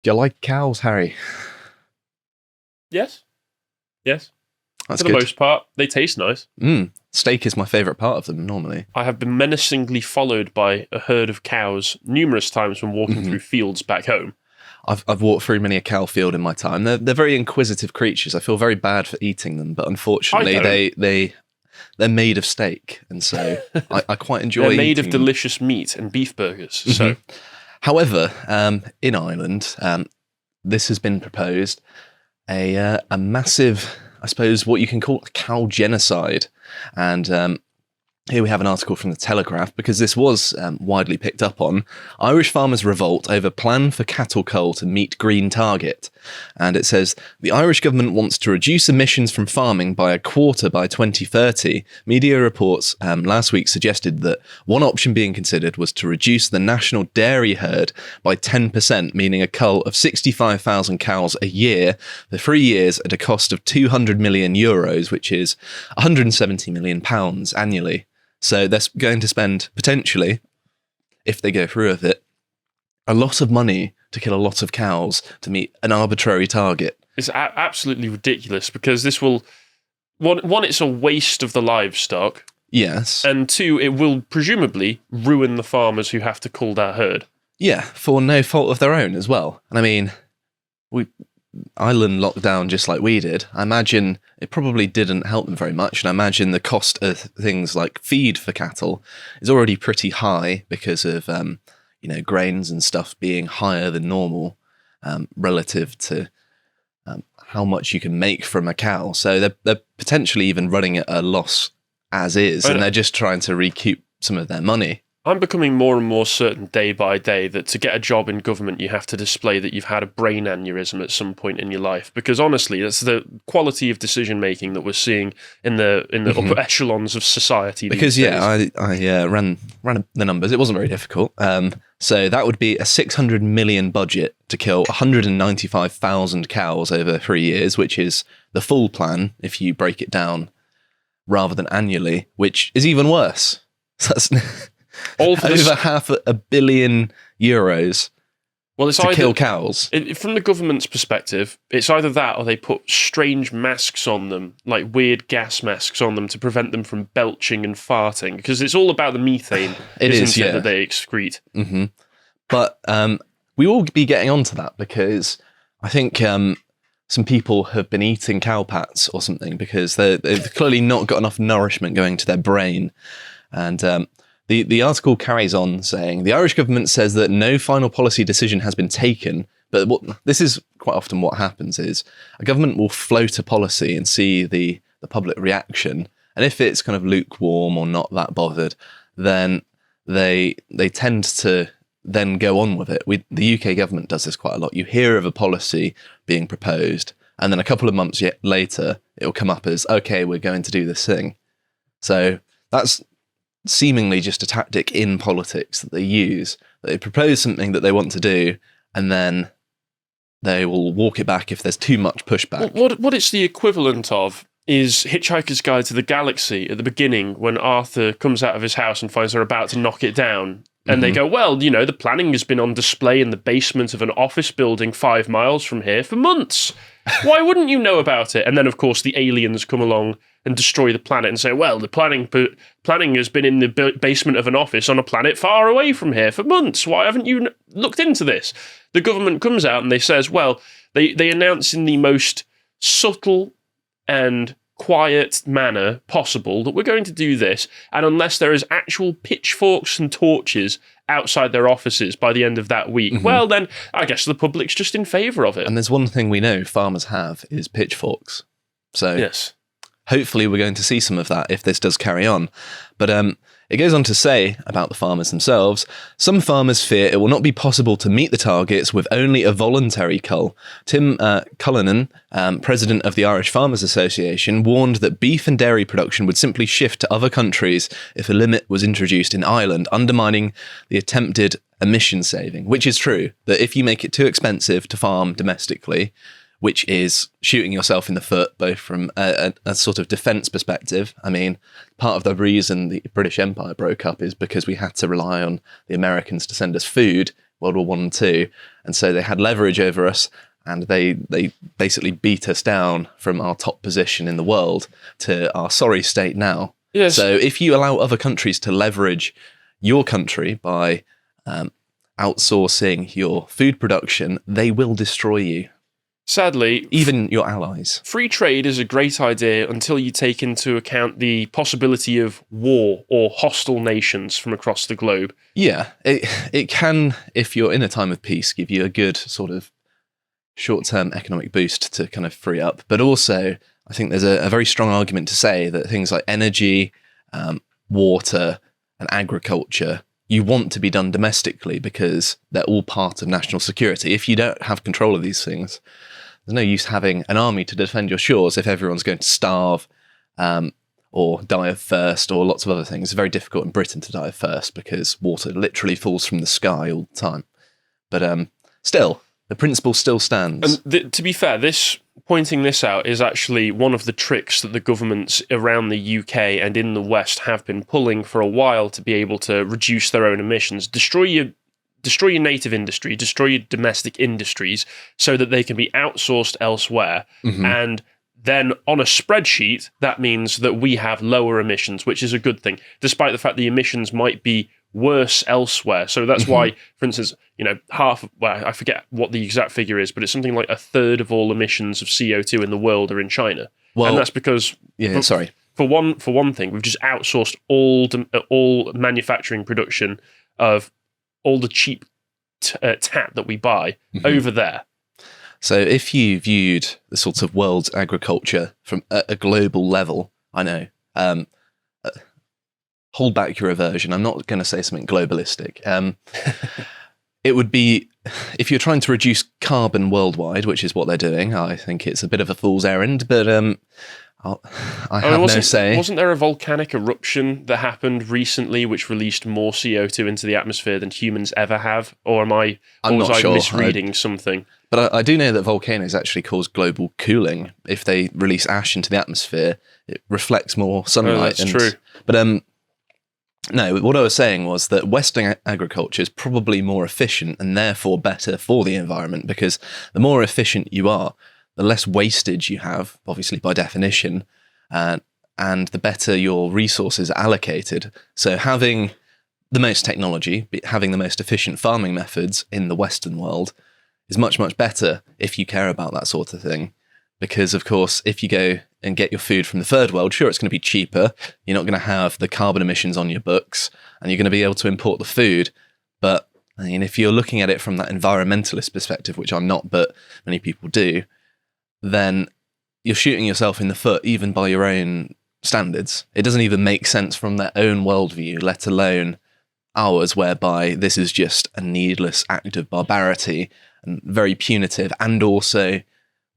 Do you like cows, Harry? Yes. Yes. That's For the good. most part, they taste nice. Steak is my favourite part of them, normally. I have been menacingly followed by a herd of cows numerous times when walking through fields back home. I've walked through many a cow field in my time. They're very inquisitive creatures. I feel very bad for eating them, but unfortunately they're made of steak, and so I quite enjoy They're made of eating them. delicious meat and beef burgers. So, However, in Ireland, this has been proposed a massive, I suppose, what you can call a cow genocide. And here we have an article from the Telegraph, because this was widely picked up on. Irish farmers revolt over plan for cattle cull to meet green target. And it says, the Irish government wants to reduce emissions from farming by a quarter by 2030. Media reports last week suggested that one option being considered was to reduce the national dairy herd by 10%, meaning a cull of 65,000 cows a year for 3 years at a cost of €200 million, which is £170 million annually. So they're going to spend, potentially, if they go through with it, a lot of money to kill a lot of cows to meet an arbitrary target. it's absolutely ridiculous because this will... One, it's a waste of the livestock. Yes. And two, it will presumably ruin the farmers who have to cull that herd. Yeah, for no fault of their own as well. And I mean, Ireland locked down just like we did. I imagine it probably didn't help them very much. And I imagine the cost of things like feed for cattle is already pretty high because of, grains and stuff being higher than normal relative to how much you can make from a cow. So they're potentially even running at a loss as is, and they're just trying to recoup some of their money. I'm becoming more and more certain day by day that to get a job in government, you have to display that you've had a brain aneurysm at some point in your life. Because honestly, that's the quality of decision making that we're seeing in the upper echelons of society. Because I ran the numbers. It wasn't very difficult. So that would be a 600 million budget to kill 195,000 cows over 3 years, which is the full plan if you break it down rather than annually, which is even worse. That's all for over €500 million it's to kill cows. From the government's perspective, it's either that or they put strange masks on them, like weird gas masks on them to prevent them from belching and farting, because it's all about the methane that they excrete. Mm-hmm. But we will be getting onto that because I think some people have been eating cow pats or something because they've clearly not got enough nourishment going to their brain. And the article carries on saying, the Irish government says that no final policy decision has been taken, but this is quite often what happens is a government will float a policy and see the public reaction, and if it's kind of lukewarm or not that bothered, then they tend to then go on with it. The UK government does this quite a lot. You hear of a policy being proposed, and then a couple of months later, it will come up as, okay, we're going to do this thing. So that's seemingly just a tactic in politics that they use. They propose something that they want to do, and then they will walk it back if there's too much pushback. What it's the equivalent of is Hitchhiker's Guide to the Galaxy at the beginning, when Arthur comes out of his house and finds they're about to knock it down. And they go, well, the planning has been on display in the basement of an office building 5 miles from here for months. Why wouldn't you know about it? And then, of course, the aliens come along and destroy the planet and say, well, the planning has been in the basement of an office on a planet far away from here for months. Why haven't you looked into this? The government comes out and they says, well, they announce in the most subtle and quiet manner possible that we're going to do this, and unless there is actual pitchforks and torches outside their offices by the end of that week, well, then I guess the public's just in favour of it. And there's one thing we know farmers have is pitchforks. So yes, hopefully we're going to see some of that if this does carry on. But it goes on to say about the farmers themselves, some farmers fear it will not be possible to meet the targets with only a voluntary cull. Tim Cullinan, president of the Irish Farmers Association, warned that beef and dairy production would simply shift to other countries if a limit was introduced in Ireland, undermining the attempted emission saving, which is true, that if you make it too expensive to farm domestically, which is shooting yourself in the foot, both from a sort of defence perspective. I mean, part of the reason the British Empire broke up is because we had to rely on the Americans to send us food World War One and Two, and so they had leverage over us, and they basically beat us down from our top position in the world to our sorry state now. Yes. So if you allow other countries to leverage your country by outsourcing your food production, they will destroy you. Sadly, even your allies. Free trade is a great idea until you take into account the possibility of war or hostile nations from across the globe. Yeah, it can, if you're in a time of peace, give you a good sort of short-term economic boost to kind of free up. But also, I think there's a very strong argument to say that things like energy, water, and agriculture, you want to be done domestically because they're all part of national security. If you don't have control of these things, there's no use having an army to defend your shores if everyone's going to starve or die of thirst or lots of other things. It's very difficult in Britain to die of thirst because water literally falls from the sky all the time. But still, the principle still stands. And to be fair, pointing this out is actually one of the tricks that the governments around the UK and in the West have been pulling for a while to be able to reduce their own emissions. Destroy your native industry, destroy your domestic industries so that they can be outsourced elsewhere. Mm-hmm. And then on a spreadsheet, that means that we have lower emissions, which is a good thing, despite the fact the emissions might be worse elsewhere. So that's Mm-hmm. why, for instance, I forget what the exact figure is, but it's something like a third of all emissions of CO2 in the world are in China. Well, and that's because... For one thing, we've just outsourced all manufacturing production of all the cheap tat that we buy mm-hmm. over there. So if you viewed the sort of world's agriculture from a global level, I know, hold back your aversion. I'm not going to say something globalistic. It would be, if you're trying to reduce carbon worldwide, which is what they're doing, I think it's a bit of a fool's errand, but I have no say. Wasn't there a volcanic eruption that happened recently which released more CO2 into the atmosphere than humans ever have? Or was I misreading something? But I do know that volcanoes actually cause global cooling. If they release ash into the atmosphere, it reflects more sunlight. Oh, that's true. But no, what I was saying was that Western agriculture is probably more efficient and therefore better for the environment, because the more efficient you are, the less wastage you have, obviously by definition, and the better your resources are allocated. So having the most technology, having the most efficient farming methods in the Western world is much, much better if you care about that sort of thing. Because, of course, if you go and get your food from the third world, sure, it's going to be cheaper. You're not going to have the carbon emissions on your books, and you're going to be able to import the food. But I mean, if you're looking at it from that environmentalist perspective, which I'm not, but many people do, then you're shooting yourself in the foot even by your own standards. It doesn't even make sense from their own worldview, let alone ours, whereby this is just a needless act of barbarity and very punitive, and also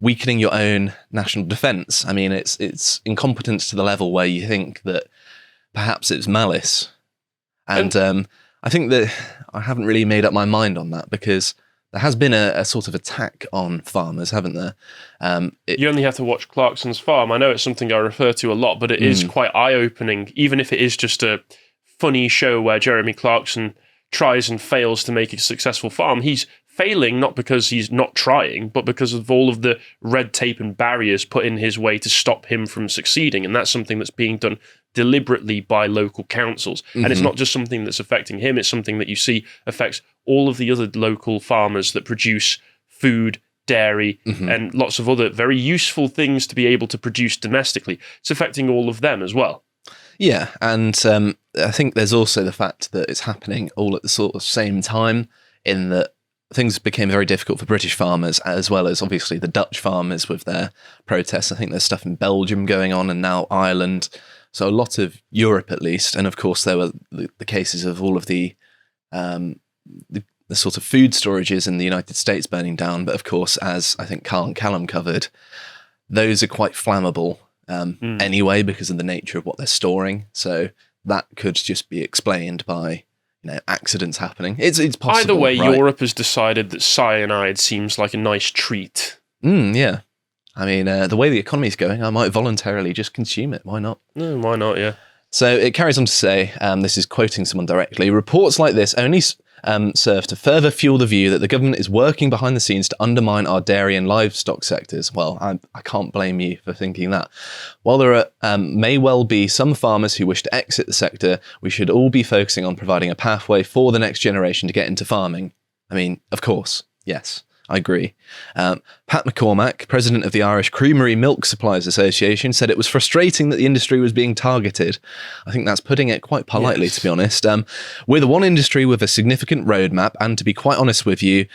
weakening your own national defence. I mean, it's incompetence to the level where you think that perhaps it's malice. And I think that I haven't really made up my mind on that, because there has been a sort of attack on farmers, haven't there? You only have to watch Clarkson's Farm. I know it's something I refer to a lot, but it is quite eye-opening, even if it is just a funny show where Jeremy Clarkson tries and fails to make a successful farm. He's failing not because he's not trying, but because of all of the red tape and barriers put in his way to stop him from succeeding. And that's something that's being done deliberately by local councils. Mm-hmm. And it's not just something that's affecting him, it's something that you see affects all of the other local farmers that produce food, dairy, and lots of other very useful things to be able to produce domestically. It's affecting all of them as well. Yeah, and I think there's also the fact that it's happening all at the sort of same time, in that things became very difficult for British farmers, as well as obviously the Dutch farmers with their protests. I think there's stuff in Belgium going on, and now Ireland. So a lot of Europe, at least. And of course, there were the cases of all of the sort of food storages in the United States burning down. But of course, as I think Carl and Callum covered, those are quite flammable anyway, because of the nature of what they're storing. So that could just be explained by accidents happening. It's possible. Either way, right? Europe has decided that cyanide seems like a nice treat. Yeah. I mean, the way the economy's going, I might voluntarily just consume it. Why not? Why not, yeah. So it carries on to say, this is quoting someone directly, reports like this only serve to further fuel the view that the government is working behind the scenes to undermine our dairy and livestock sectors. Well, I can't blame you for thinking that. While there may well be some farmers who wish to exit the sector, we should all be focusing on providing a pathway for the next generation to get into farming. I mean, of course, yes. I agree. Pat McCormack, president of the Irish Creamery Milk Suppliers Association, said it was frustrating that the industry was being targeted. I think that's putting it quite politely, to be honest. We're the one industry with a significant roadmap, and to be quite honest with you,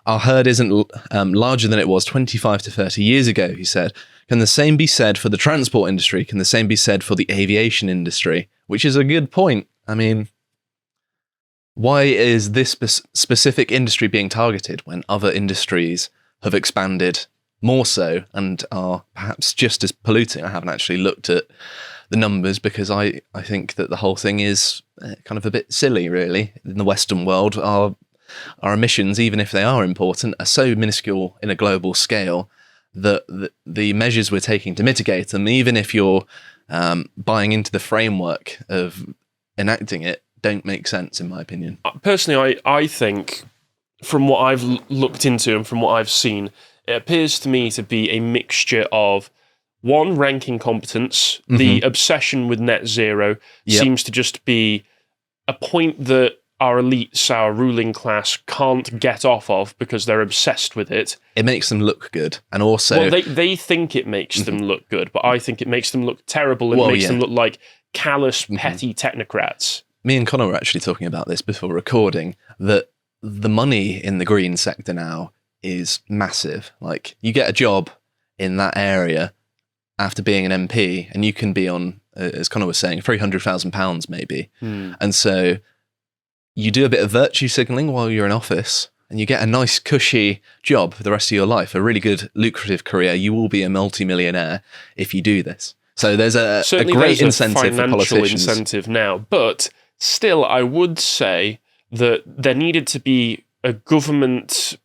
our herd isn't larger than it was 25 to 30 years ago, he said. Can the same be said for the transport industry? Can the same be said for the aviation industry? Which is a good point. I mean, why is this specific industry being targeted when other industries have expanded more so and are perhaps just as polluting? I haven't actually looked at the numbers because I think that the whole thing is kind of a bit silly, really. In the Western world, our emissions, even if they are important, are so minuscule in a global scale that the measures we're taking to mitigate them, even if you're buying into the framework of enacting it, don't make sense, in my opinion. Personally, I think, from what I've looked into and from what I've seen, it appears to me to be a mixture of, one, ranking competence. Mm-hmm. The obsession with net zero seems to just be a point that our elites, our ruling class, can't get off of because they're obsessed with it. It makes them look good. And also... Well, they think it makes them look good, but I think it makes them look terrible. It makes them look like callous, petty technocrats. Me and Connor were actually talking about this before recording, that the money in the green sector now is massive. Like, you get a job in that area after being an MP, and you can be on, as Connor was saying, £300,000 maybe. And so you do a bit of virtue signalling while you're in office, and you get a nice, cushy job for the rest of your life, a really good, lucrative career. You will be a multi-millionaire if you do this. So there's a great incentive for politicians. Financial incentive now, but... Still, I would say that there needed to be government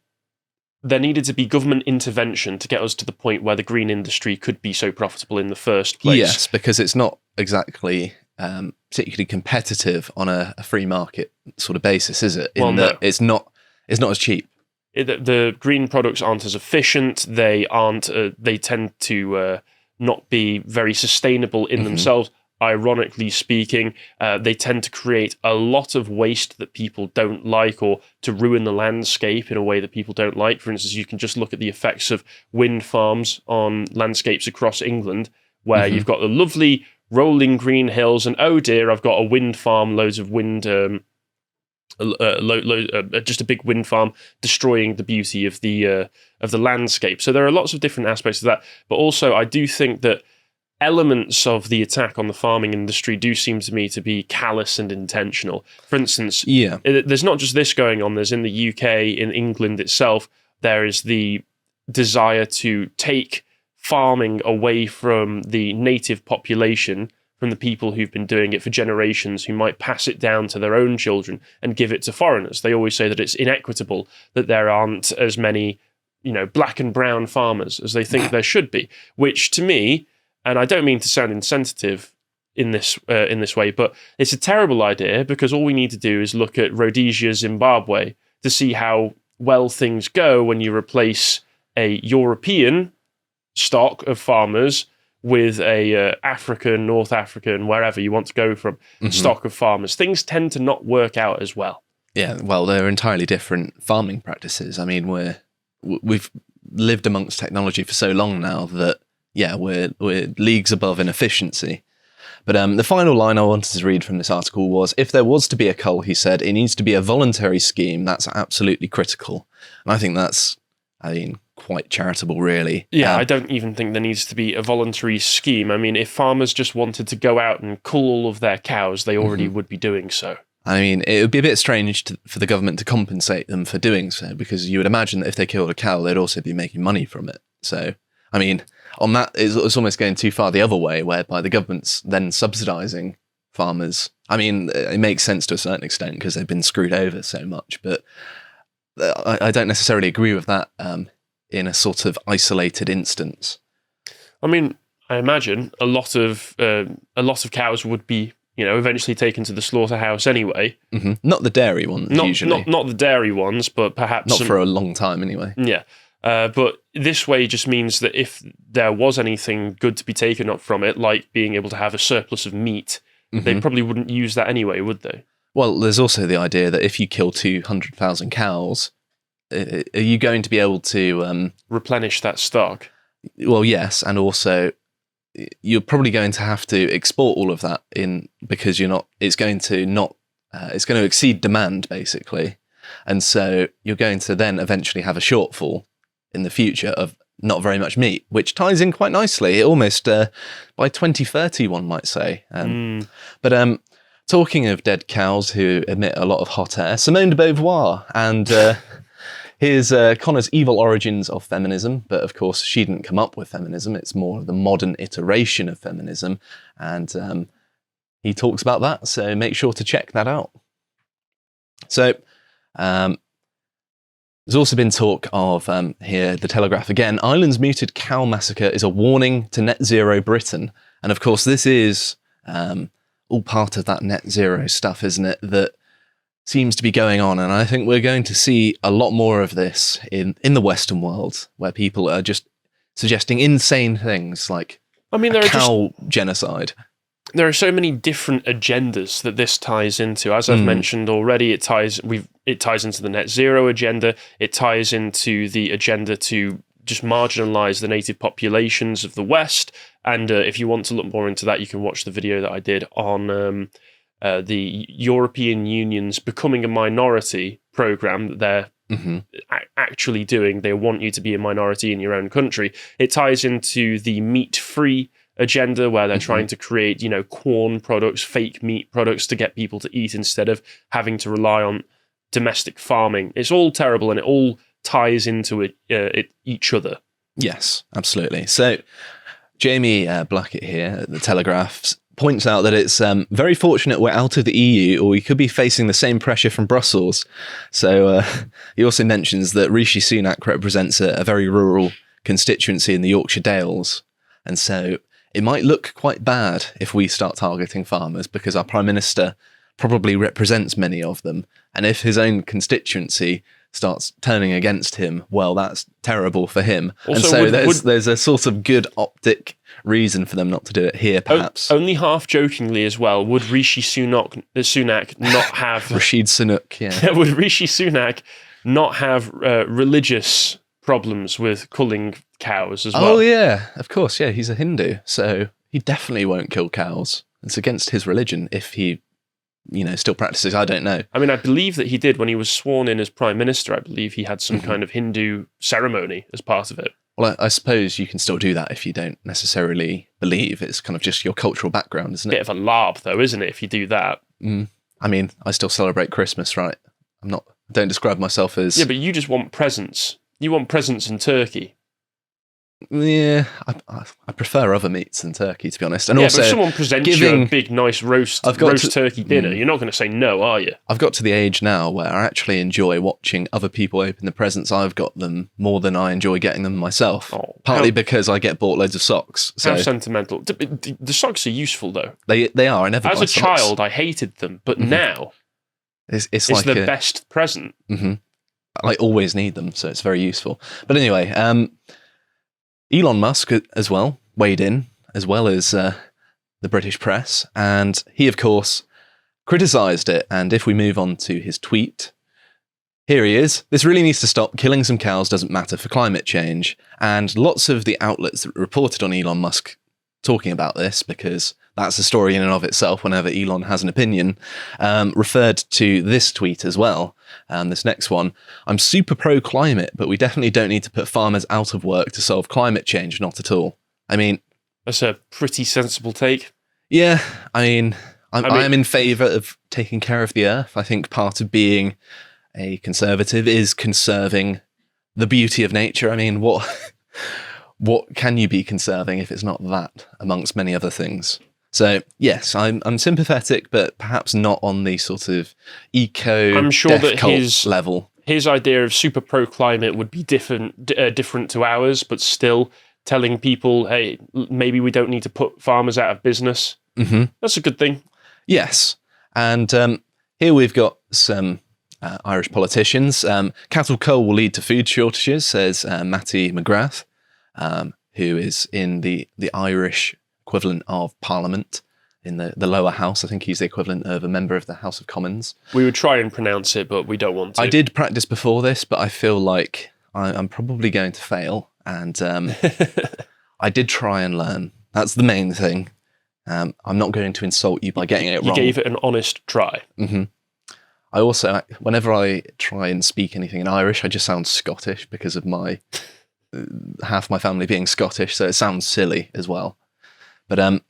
intervention to get us to the point where the green industry could be so profitable in the first place. Yes, because it's not exactly particularly competitive on a free market sort of basis, is it? That it's not as cheap. The green products aren't as efficient. They aren't. They tend to not be very sustainable in themselves. Ironically speaking, they tend to create a lot of waste that people don't like, or to ruin the landscape in a way that people don't like. For instance, you can just look at the effects of wind farms on landscapes across England, where you've got the lovely rolling green hills, and oh dear, I've got a wind farm, loads of wind, just a big wind farm destroying the beauty of the landscape. So there are lots of different aspects of that, but also I do think that elements of the attack on the farming industry do seem to me to be callous and intentional. For instance, there's not just this going on. There's in the UK, in England itself, there is the desire to take farming away from the native population, from the people who've been doing it for generations, who might pass it down to their own children and give it to foreigners. They always say that it's inequitable, that there aren't as many, black and brown farmers as they think there should be, which to me... And I don't mean to sound insensitive in this way, but it's a terrible idea, because all we need to do is look at Rhodesia, Zimbabwe, to see how well things go when you replace a European stock of farmers with a African, North African, wherever you want to go from, stock of farmers. Things tend to not work out as well. Yeah, well, they're entirely different farming practices. I mean, we've lived amongst technology for so long now that we're leagues above in efficiency. But the final line I wanted to read from this article was, if there was to be a cull, he said, it needs to be a voluntary scheme. That's absolutely critical. And I think that's, quite charitable, really. Yeah, I don't even think there needs to be a voluntary scheme. I mean, if farmers just wanted to go out and cull all of their cows, they already would be doing so. I mean, it would be a bit strange for the government to compensate them for doing so, because you would imagine that if they killed a cow, they'd also be making money from it. So, I mean... On that, it's almost going too far the other way, whereby the government's then subsidising farmers. I mean, it makes sense to a certain extent because they've been screwed over so much, but I don't necessarily agree with that in a sort of isolated instance. I mean, I imagine a lot of cows would be eventually taken to the slaughterhouse anyway. Not the dairy ones, usually. Not the dairy ones, but perhaps... Not for a long time, anyway. Yeah. But this way just means that if there was anything good to be taken up from it, like being able to have a surplus of meat, they probably wouldn't use that anyway, would they? Well, there's also the idea that if you kill 200,000 cows, are you going to be able to... replenish that stock? Well, yes, and also you're probably going to have to export all of that because it's going to exceed demand, basically. And so you're going to then eventually have a shortfall in the future of not very much meat, which ties in quite nicely, almost by 2030, one might say. But talking of dead cows who emit a lot of hot air, Simone de Beauvoir, and here's Connor's Evil Origins of Feminism, but of course she didn't come up with feminism, it's more the modern iteration of feminism, and he talks about that, so make sure to check that out. So, there's also been talk of, here, The Telegraph again, Ireland's muted cow massacre is a warning to net zero Britain. And of course, this is all part of that net zero stuff, isn't it, that seems to be going on. And I think we're going to see a lot more of this in the Western world, where people are just suggesting insane things like cow genocide. There are so many different agendas that this ties into. As I've mentioned already, it ties into the net zero agenda. It ties into the agenda to just marginalize the native populations of the West. And if you want to look more into that, you can watch the video that I did on the European Union's Becoming a Minority program that they're actually doing. They want you to be a minority in your own country. It ties into the meat-free agenda, where they're trying to create, corn products, fake meat products to get people to eat instead of having to rely on domestic farming. It's all terrible, and it all ties into each other. Yes, absolutely. So Jamie Blackett here at The Telegraph points out that it's very fortunate we're out of the EU, or we could be facing the same pressure from Brussels. So he also mentions that Rishi Sunak represents a very rural constituency in the Yorkshire Dales, and so it might look quite bad if we start targeting farmers, because our Prime Minister probably represents many of them. And if his own constituency starts turning against him, well, that's terrible for him. Also, and so there's a sort of good optic reason for them not to do it here, perhaps. Only half jokingly as well, would Rishi Sunak not have... Rashid Sunak, yeah. Would Rishi Sunak not have religious problems with culling cows as well? Oh, yeah, of course, yeah. He's a Hindu, so he definitely won't kill cows. It's against his religion if he, still practices. I don't know. I mean, I believe that he did when he was sworn in as Prime Minister. I believe he had some kind of Hindu ceremony as part of it. Well, I suppose you can still do that if you don't necessarily believe. It's kind of just your cultural background, isn't it? Bit of a larp, though, isn't it, if you do that? I mean, I still celebrate Christmas, right? I don't describe myself as... Yeah, but you just want presents. You want presents and turkey. Yeah, I prefer other meats than turkey, to be honest. And yeah, also, but if someone presents you a big, nice roast turkey dinner, you're not going to say no, are you? I've got to the age now where I actually enjoy watching other people open the presents I've got them more than I enjoy getting them myself. Partly because I get bought loads of socks. So. How sentimental. The socks are useful, though. They are. I never buy As a socks. child, I hated them, but now it's like the best present. I always need them, so it's very useful. But anyway, Elon Musk as well weighed in, as well as the British press, and he, of course, criticised it. And if we move on to his tweet, here he is. This really needs to stop. Killing some cows doesn't matter for climate change. And lots of the outlets that reported on Elon Musk talking about this, because that's a story in and of itself whenever Elon has an opinion, referred to this tweet as well. This next one, I'm super pro-climate, but we definitely don't need to put farmers out of work to solve climate change, not at all. I mean... That's a pretty sensible take. Yeah, I mean, I'm in favour of taking care of the earth. I think part of being a conservative is conserving the beauty of nature. I mean, what can you be conserving if it's not that, amongst many other things? So, yes, I'm sympathetic, but perhaps not on the sort of I'm sure that cult level. His idea of super pro-climate would be different to ours, but still telling people, hey, maybe we don't need to put farmers out of business. That's a good thing. Yes. And here we've got some Irish politicians. Cattle cull will lead to food shortages, says Matty McGrath, who is in the Irish equivalent of Parliament in the lower house. I think he's the equivalent of a member of the House of Commons. We would try and pronounce it, but we don't want to. I did practice before this, but I feel like I'm probably going to fail. And I did try and learn. That's the main thing. I'm not going to insult you by getting it wrong. You gave it an honest try. Mm-hmm. I also, whenever I try and speak anything in Irish, I just sound Scottish because of my half my family being Scottish, so it sounds silly as well. But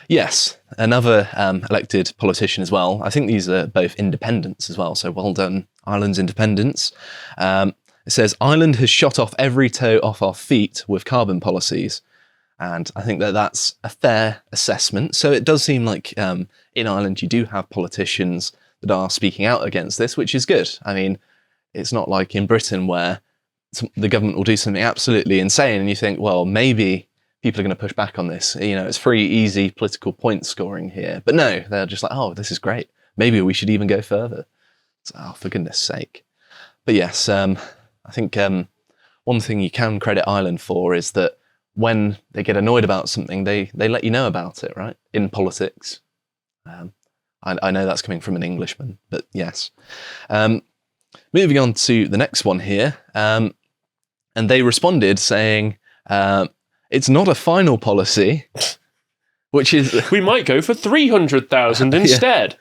yes, another elected politician as well. I think these are both independents as well, so well done, Ireland's independence. It says, Ireland has shot off every toe off our feet with carbon policies. And I think that that's a fair assessment. So it does seem like in Ireland you do have politicians that are speaking out against this, which is good. I mean, it's not like in Britain where the government will do something absolutely insane and you think, well, maybe people are going to push back on this. You know, it's pretty easy political point scoring here. But no, they're just like, oh, this is great. Maybe we should even go further. So, oh, for goodness sake. But yes, I think one thing you can credit Ireland for is that when they get annoyed about something, they let you know about it, right? In politics. I know that's coming from an Englishman, but yes. Moving on to the next one here. And they responded saying, it's not a final policy, which is... We might go for 300,000 instead.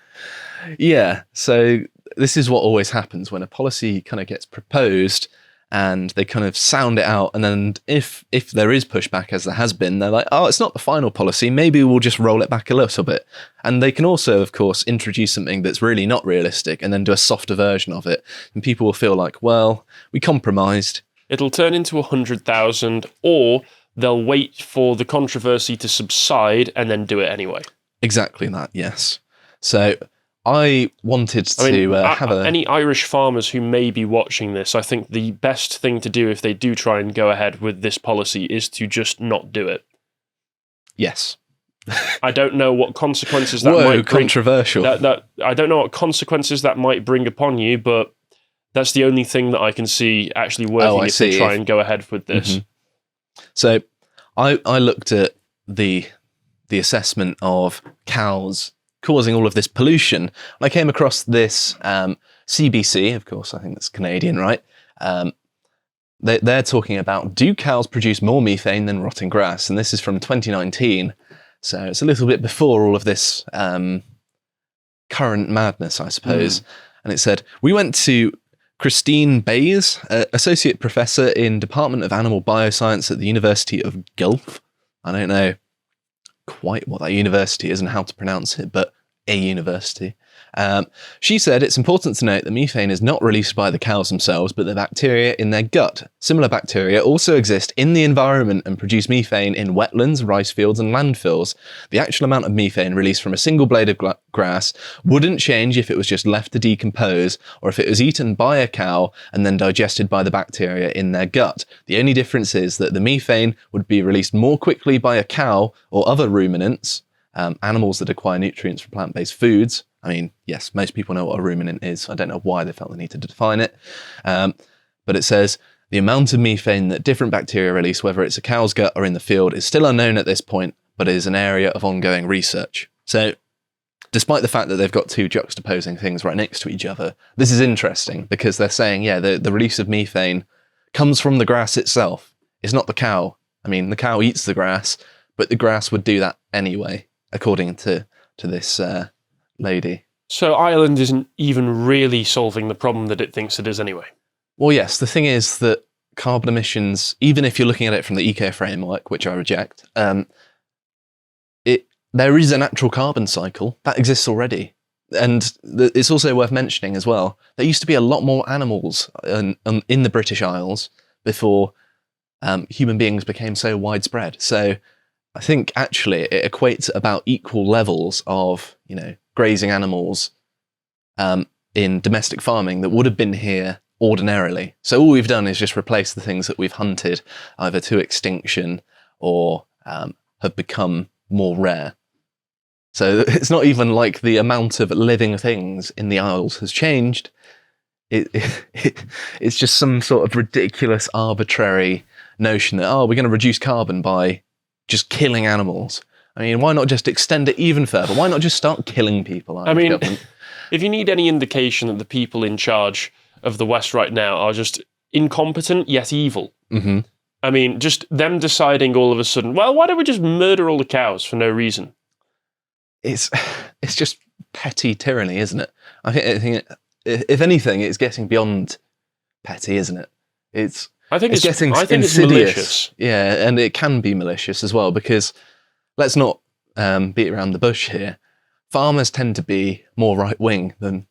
Yeah, so this is what always happens when a policy kind of gets proposed and they kind of sound it out, and then if there is pushback, as there has been, they're like, oh, it's not the final policy, maybe we'll just roll it back a little bit. And they can also, of course, introduce something that's really not realistic and then do a softer version of it, and people will feel like, well, we compromised. It'll turn into 100,000, or they'll wait for the controversy to subside and then do it anyway. Exactly that, yes. So I wanted to have any Irish farmers who may be watching this, I think the best thing to do if they do try and go ahead with this policy is to just not do it. Yes. I don't know what consequences that might bring. Controversial. I don't know what consequences that might bring upon you, but that's the only thing that I can see actually working if they try and go ahead with this. Mm-hmm. So I looked at the assessment of cows causing all of this pollution. And I came across this CBC, of course, I think that's Canadian, right? They're talking about, do cows produce more methane than rotting grass? And this is from 2019. So it's a little bit before all of this current madness, I suppose. And it said, we went to Christine Bayes, Associate Professor in Department of Animal Bioscience at the University of Guelph. I don't know quite what that university is and how to pronounce it, but a university. She said it's important to note that methane is not released by the cows themselves, but the bacteria in their gut. Similar bacteria also exist in the environment and produce methane in wetlands, rice fields, and landfills. The actual amount of methane released from a single blade of grass wouldn't change if it was just left to decompose, or if it was eaten by a cow and then digested by the bacteria in their gut. The only difference is that the methane would be released more quickly by a cow or other ruminants, animals that acquire nutrients from plant-based foods. I mean, yes, most people know what a ruminant is. I don't know why they felt the need to define it. But it says, the amount of methane that different bacteria release, whether it's a cow's gut or in the field, is still unknown at this point, but is an area of ongoing research. So, despite the fact that they've got two juxtaposing things right next to each other, this is interesting because they're saying, yeah, the release of methane comes from the grass itself. It's not the cow. I mean, the cow eats the grass, but the grass would do that anyway, according to this lady. So Ireland isn't even really solving the problem that it thinks it is anyway. Well, yes, the thing is that carbon emissions, even if you're looking at it from the eco framework, which I reject, there is a natural carbon cycle that exists already. And it's also worth mentioning as well, there used to be a lot more animals in the British Isles before human beings became so widespread. So I think actually it equates about equal levels of, grazing animals in domestic farming that would have been here ordinarily. So all we've done is just replace the things that we've hunted either to extinction or have become more rare. So it's not even like the amount of living things in the Isles has changed. It's just some sort of ridiculous, arbitrary notion that, we're going to reduce carbon by just killing animals. I mean, why not just extend it even further? Why not just start killing people? I mean, if you need any indication that the people in charge of the West right now are just incompetent yet evil, I mean, just them deciding all of a sudden, well, why don't we just murder all the cows for no reason? It's just petty tyranny, isn't it? I think if anything, it's getting beyond petty, isn't it? I think it's getting insidious. It's malicious. Yeah, and it can be malicious as well, because let's not beat around the bush here. Farmers tend to be more right-wing than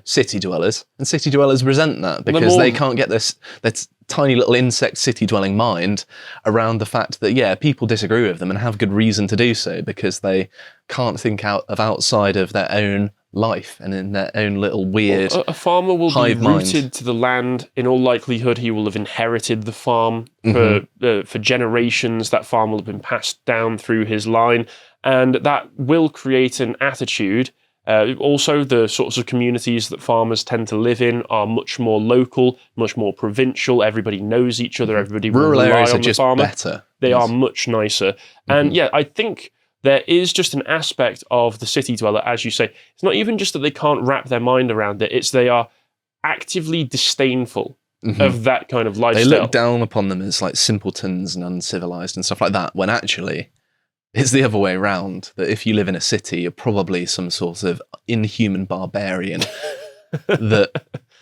city dwellers, and city dwellers resent that because they can't get their tiny little insect city-dwelling mind around the fact that, people disagree with them and have good reason to do so because they can't think outside of their own life and in their own little weird a farmer will be rooted mind to the land. In all likelihood, he will have inherited the farm for generations. That farm will have been passed down through his line, and that will create an attitude. Also, the sorts of communities that farmers tend to live in are much more local, much more provincial. Everybody knows each other. Everybody will rural rely areas on are the just farmer. better. They are much nicer. And I think there is just an aspect of the city dweller, as you say. It's not even just that they can't wrap their mind around it. It's they are actively disdainful of that kind of lifestyle. They look down upon them as like simpletons and uncivilized and stuff like that, when actually it's the other way around, that if you live in a city, you're probably some sort of inhuman barbarian. That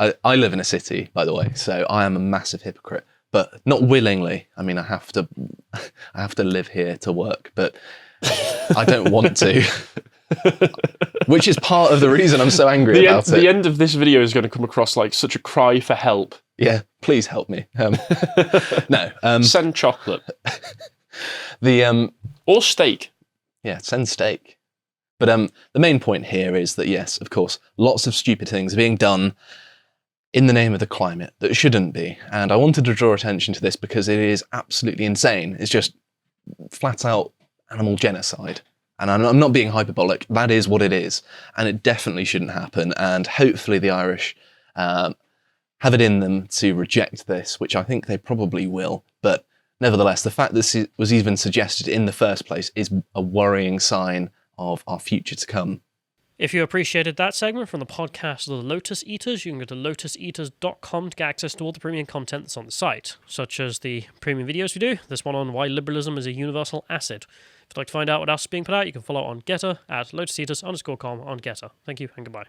I live in a city, by the way, so I am a massive hypocrite, but not willingly. I mean, I have to live here to work, but I don't want to. Which is part of the reason I'm so angry about it. The end of this video is going to come across like such a cry for help. Yeah, please help me. No. Send chocolate. Or steak. Yeah, send steak. But the main point here is that, yes, of course, lots of stupid things are being done in the name of the climate that shouldn't be. And I wanted to draw attention to this because it is absolutely insane. It's just flat out animal genocide. And I'm not being hyperbolic. That is what it is. And it definitely shouldn't happen. And hopefully the Irish have it in them to reject this, which I think they probably will. But nevertheless, the fact that this was even suggested in the first place is a worrying sign of our future to come. If you appreciated that segment from the podcast of the Lotus Eaters, you can go to lotuseaters.com to get access to all the premium content that's on the site, such as the premium videos we do, this one on why liberalism is a universal asset. If you'd like to find out what else is being put out, you can follow on Getter at lotuseaters_com on Getter. Thank you and goodbye.